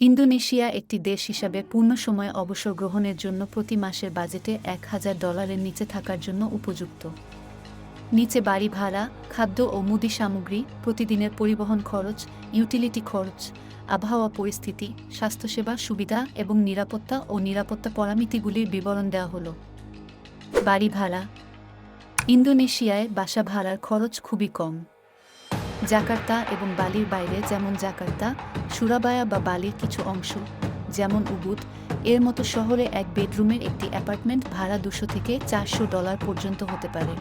Indonesia একটি দেশ হিসাবে পূর্ণ সময় অবসর গ্রহণের জন্য প্রতি মাসের বাজেটে $1000 নিচে থাকার জন্য উপযুক্ত। নিচে বাড়ি ভাড়া, খাদ্য ও মুদি সামগ্রী, প্রতিদিনের পরিবহন খরচ, ইউটিলিটি খরচ, আবহাওয়া পরিস্থিতি, স্বাস্থ্যসেবা সুবিধা এবং নিরাপত্তা পরামিতিগুলির বিবরণ দেওয়া হল। বাড়ি ভাড়া। ইন্দোনেশিয়ায় বাসা ভাড়ার খরচ খুবই কম। জাকার্তা এবং বালির বাইরে যেমন জাকার্তা, সুরাবায়া বা বালির কিছু অংশ যেমন উবুদ এর মতো শহরে এক বেডরুমের একটি অ্যাপার্টমেন্ট ভাড়া $200 থেকে $400 পর্যন্ত হতে পারে।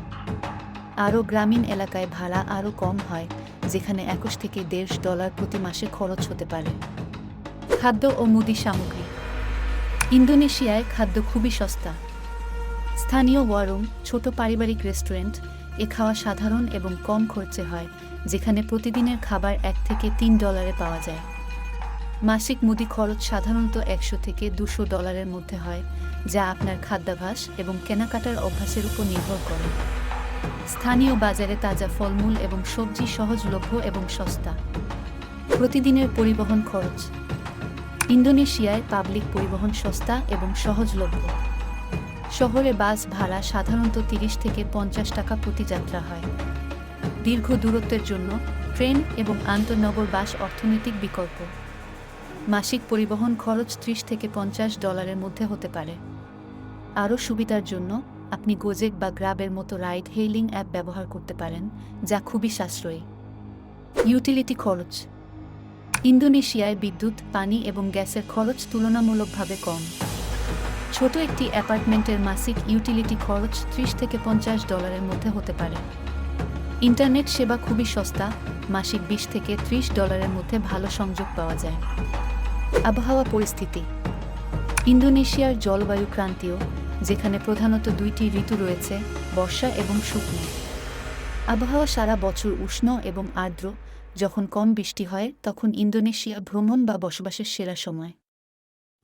আরও গ্রামীণ এলাকায় ভাড়া আরও কম হয়, যেখানে $21 থেকে $150 প্রতি মাসে খরচ হতে পারে। খাদ্য ও মুদি সামগ্রী। ইন্দোনেশিয়ায় খাদ্য খুবই সস্তা। স্থানীয় ওয়ারুম, ছোট পারিবারিক রেস্টুরেন্ট এ খাওয়া সাধারণ এবং কম খরচে হয়, যেখানে প্রতিদিনের খাবার $1 থেকে $3 পাওয়া যায়। মাসিক মুদি খরচ সাধারণত $100 থেকে $200 মধ্যে হয়, যা আপনার খাদ্যাভ্যাস এবং কেনাকাটার অভ্যাসের উপর নির্ভর করে। স্থানীয় বাজারে তাজা ফলমূল এবং সবজি সহজলভ্য এবং সস্তা। প্রতিদিনের পরিবহন খরচ। ইন্দোনেশিয়ায় পাবলিক পরিবহন সস্তা এবং সহজলভ্য। শহরে বাস ভাড়া সাধারণত $30 থেকে $50 প্রতি যাত্রা হয়। দীর্ঘ দূরত্বের জন্য ট্রেন এবং আন্তঃনগর বাস অর্থনৈতিক বিকল্প। মাসিক পরিবহন খরচ $30 থেকে $50 মধ্যে হতে পারে। আরও সুবিধার জন্য আপনি গোজেক বা গ্রাবের মতো রাইড হেইলিং অ্যাপ ব্যবহার করতে পারেন, যা খুবই সাশ্রয়ী। ইউটিলিটি খরচ। ইন্দোনেশিয়ায় বিদ্যুৎ, পানি এবং গ্যাসের খরচ তুলনামূলকভাবে কম। ছোট একটি অ্যাপার্টমেন্টের মাসিক ইউটিলিটি খরচ $30 থেকে $50 মধ্যে হতে পারে। ইন্টারনেট সেবা খুবই সস্তা, মাসিক $20 থেকে $30 মধ্যে ভালো সংযোগ পাওয়া যায়। আবহাওয়া পরিস্থিতি। ইন্দোনেশিয়ার জলবায়ু ক্রান্তীয়, যেখানে প্রধানত 2টি ঋতু রয়েছে, বর্ষা এবং শুকনো। আবহাওয়া সারা বছর উষ্ণ এবং আর্দ্র। যখন কম বৃষ্টি হয় তখন ইন্দোনেশিয়া ভ্রমণ বা বসবাসের সেরা সময়।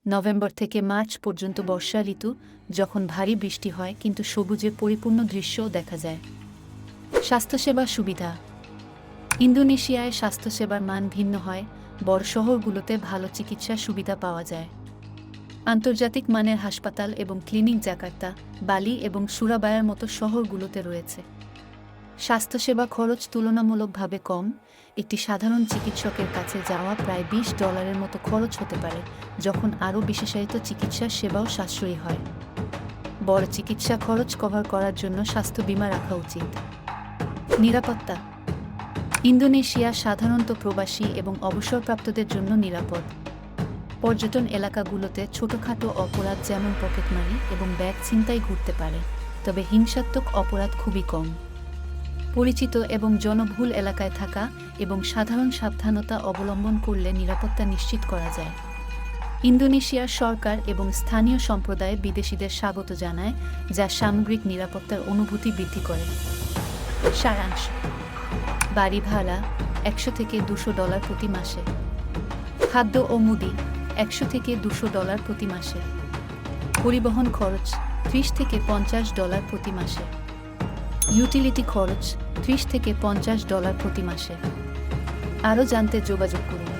নভেম্বর থেকে মার্চ পর্যন্ত বর্ষা ঋতু, যখন ভারী বৃষ্টি হয় কিন্তু সবুজে পরিপূর্ণ দৃশ্যও দেখা যায়। স্বাস্থ্যসেবা সুবিধা। ইন্দোনেশিয়ায় স্বাস্থ্যসেবার মান ভিন্ন হয়। বড় শহরগুলোতে ভালো চিকিৎসা সুবিধা পাওয়া যায়। আন্তর্জাতিক মানের হাসপাতাল এবং ক্লিনিক জাকার্তা, বালি এবং সুরাবায়ার মতো শহরগুলোতে রয়েছে। স্বাস্থ্যসেবা খরচ তুলনামূলকভাবে কম। একটি সাধারণ চিকিৎসকের কাছে যাওয়া প্রায় $20 মতো খরচ হতে পারে, যখন আরও বিশেষায়িত চিকিৎসার সেবাও সাশ্রয়ী হয়। বড় চিকিৎসা খরচ কভার করার জন্য স্বাস্থ্য বীমা রাখা উচিত। নিরাপত্তা। ইন্দোনেশিয়া সাধারণত প্রবাসী এবং অবসরপ্রাপ্তদের জন্য নিরাপদ। পর্যটন এলাকাগুলোতে ছোটখাটো অপরাধ যেমন পকেটমারি এবং ব্যাগ ছিনতাই ঘটতে পারে, তবে হিংসাত্মক অপরাধ খুবই কম। পরিচিত এবং জনবহুল এলাকায় থাকা এবং সাধারণ সাবধানতা অবলম্বন করলে নিরাপত্তা নিশ্চিত করা যায়। ইন্দোনেশিয়ার সরকার এবং স্থানীয় সম্প্রদায় বিদেশিদের স্বাগত জানায়, যা সামগ্রিক নিরাপত্তার অনুভূতি বৃদ্ধি করে। সারাংশ। বাড়ি ভাড়া $100 থেকে $200 প্রতি মাসে। খাদ্য ও মুদি $100 থেকে $200 প্রতি মাসে। পরিবহন খরচ $30 থেকে $50 প্রতি মাসে। ইউটিলিটি খরচ $30 থেকে $50 প্রতি মাসে। আরও জানতে যোগাযোগ করুন।